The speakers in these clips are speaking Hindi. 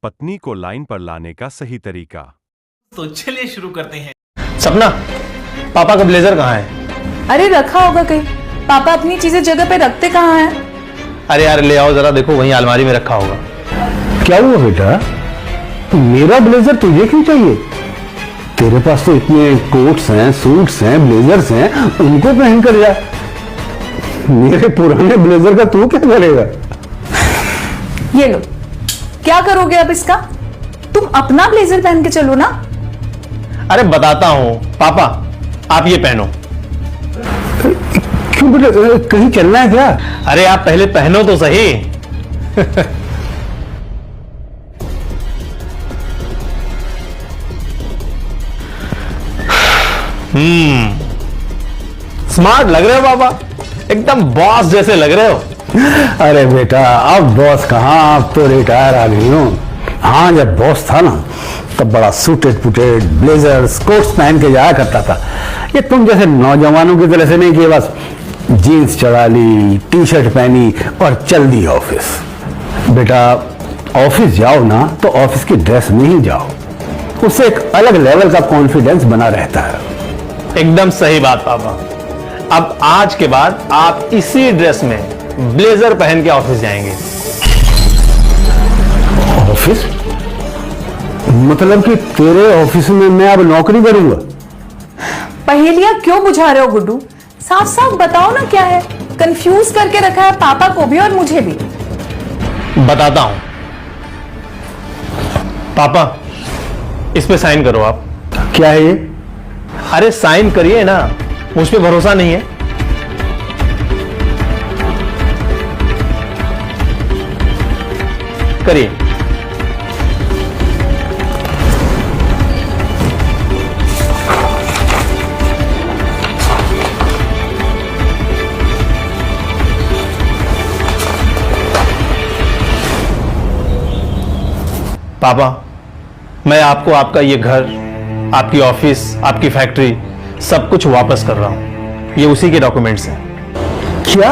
पत्नी को लाइन पर लाने का सही तरीका। तो चलिए शुरू करते हैं। सपना, पापा का ब्लेजर कहाँ है? अरे रखा होगा कहीं। पापा अपनी चीजें जगह पे रखते कहाँ हैं? अरे यार ले आओ जरा, देखो वहीं अलमारी में रखा होगा। क्या हुआ बेटा, मेरा ब्लेजर तुझे क्यों चाहिए? तेरे पास तो इतने कोट्स हैं, सूट्स हैं, ब्लेजर्स हैं, उनको पहन कर जा। मेरे पुराने ब्लेजर का तू क्या करेगा? ये लो, क्या करोगे अब इसका? तुम अपना ब्लेजर पहन के चलो ना। अरे बताता हूं पापा, आप ये पहनो। क्यों बेटा, कहीं चलना है क्या? अरे आप पहले पहनो तो सही। स्मार्ट लग रहे हो पापा, एकदम बॉस जैसे लग रहे हो। अरे बेटा, अब बॉस कहाँ, अब तो रिटायर आ गई हूँ। हाँ, जब बॉस था ना तब बड़ा सूटेड पुटेड ब्लेजर्स कोट्स पहन के जाया करता था। ये तुम जैसे नौजवानों की तरह से नहीं कि बस जीन्स चढ़ा ली, टी शर्ट पहनी और चल दी ऑफिस। बेटा, ऑफिस जाओ ना तो ऑफिस की ड्रेस में ही जाओ, उससे एक अलग लेवल का कॉन्फिडेंस बना रहता है। एकदम सही बात पापा। अब आज के बाद आप इसी ड्रेस में ब्लेजर पहन के ऑफिस जाएंगे। ऑफिस? मतलब कि तेरे ऑफिस में मैं अब नौकरी करूंगा? पहेलियां क्यों बुझा रहे हो गुड्डू? साफ साफ बताओ ना क्या है। कंफ्यूज करके रखा है पापा को भी और मुझे भी। बताता हूं पापा, इस पे साइन करो आप। क्या है ये? अरे साइन करिए ना, मुझ पे भरोसा नहीं है? करिए। पापा, मैं आपको आपका ये घर, आपकी ऑफिस, आपकी फैक्ट्री सब कुछ वापस कर रहा हूं। ये उसी के डॉक्यूमेंट्स हैं। क्या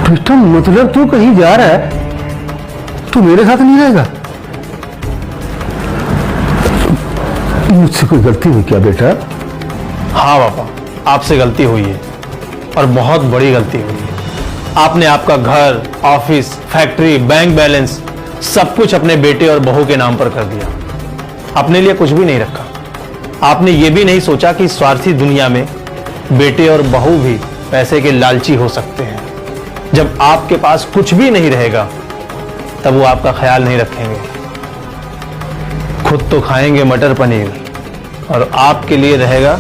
बेटा, मतलब तू कहीं जा रहा है? तू मेरे साथ नहीं रहेगा? मुझसे कोई गलती हुई क्या बेटा? हाँ पापा, आपसे गलती हुई है और बहुत बड़ी गलती हुई है। आपने आपका घर, ऑफिस, फैक्ट्री, बैंक बैलेंस सब कुछ अपने बेटे और बहू के नाम पर कर दिया। अपने लिए कुछ भी नहीं रखा। आपने ये भी नहीं सोचा कि स्वार्थी दुनिया में बेटे और बहू भी पैसे के लालची हो सकते हैं। जब आपके पास कुछ भी नहीं रहेगा तब वो आपका ख्याल नहीं रखेंगे। खुद तो खाएंगे मटर पनीर और आपके लिए रहेगा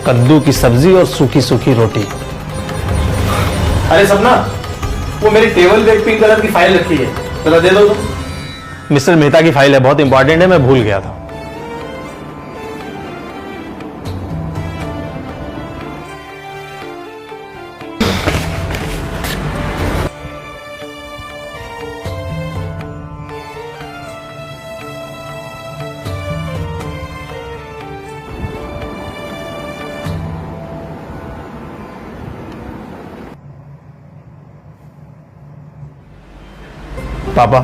कद्दू की सब्जी और सूखी सूखी रोटी। अरे सपना, वो मेरी टेबल पे एक पिंक कलर की फाइल रखी है, जरा दे दो तुम। मिस्टर मेहता की फाइल है, बहुत इंपॉर्टेंट है, मैं भूल गया था। पापा,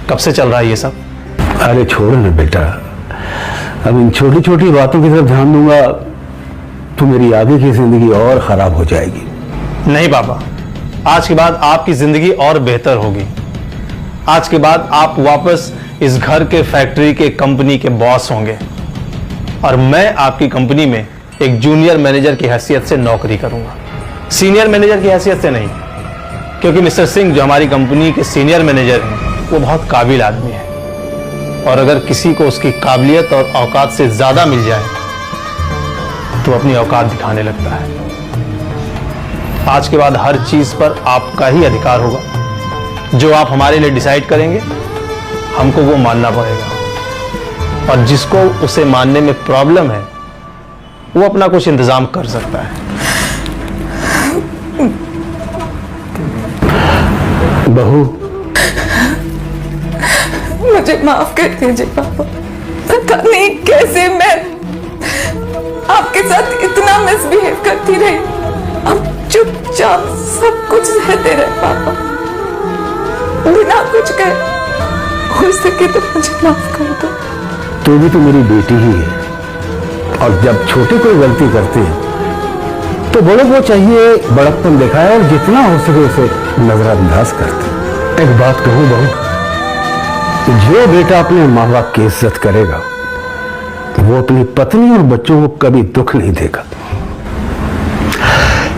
कब से चल रहा है ये सब? अरे छोड़ो ना बेटा, अब इन छोटी छोटी बातों की तरफ ध्यान दूंगा तो मेरी आगे की जिंदगी और खराब हो जाएगी। नहीं पापा, आज के बाद आपकी जिंदगी और बेहतर होगी। आज के बाद आप वापस इस घर के, फैक्ट्री के, कंपनी के बॉस होंगे और मैं आपकी कंपनी में एक जूनियर मैनेजर की हैसियत से नौकरी करूंगा, सीनियर मैनेजर की हैसियत से नहीं। क्योंकि मिस्टर सिंह जो हमारी कंपनी के सीनियर मैनेजर हैं, वो बहुत काबिल आदमी है और अगर किसी को उसकी काबिलियत और औकात से ज्यादा मिल जाए तो अपनी औकात दिखाने लगता है। आज के बाद हर चीज पर आपका ही अधिकार होगा। जो आप हमारे लिए डिसाइड करेंगे हमको वो मानना पड़ेगा और जिसको उसे मानने में प्रॉब्लम है वो अपना कुछ इंतजाम कर सकता है। बहू, मुझे माफ कर दीजिए पापा। पता नहीं कैसे मैं आपके साथ इतना मिसबिहेव करती रही। चुपचाप सब कुछ सहते रहे पापा। बिना कुछ कहे हो सके तो मुझे माफ कर दो। तू भी तो मेरी बेटी ही है, और जब छोटे कोई गलती करते हैं तो बड़ों को चाहिए बड़प्पन दिखाए और जितना हो सके उसे नजरअंदाज करते। एक बात कहूं बहू, जो बेटा अपने माँ बाप की इज्जत करेगा वो अपनी पत्नी और बच्चों को कभी दुख नहीं देगा,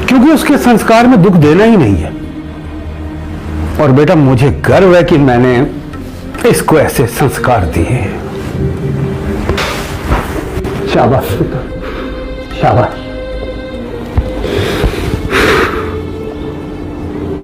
क्योंकि उसके संस्कार में दुख देना ही नहीं है। और बेटा मुझे गर्व है कि मैंने इसको ऐसे संस्कार दिए। शाबाश बेटा, शाबाश।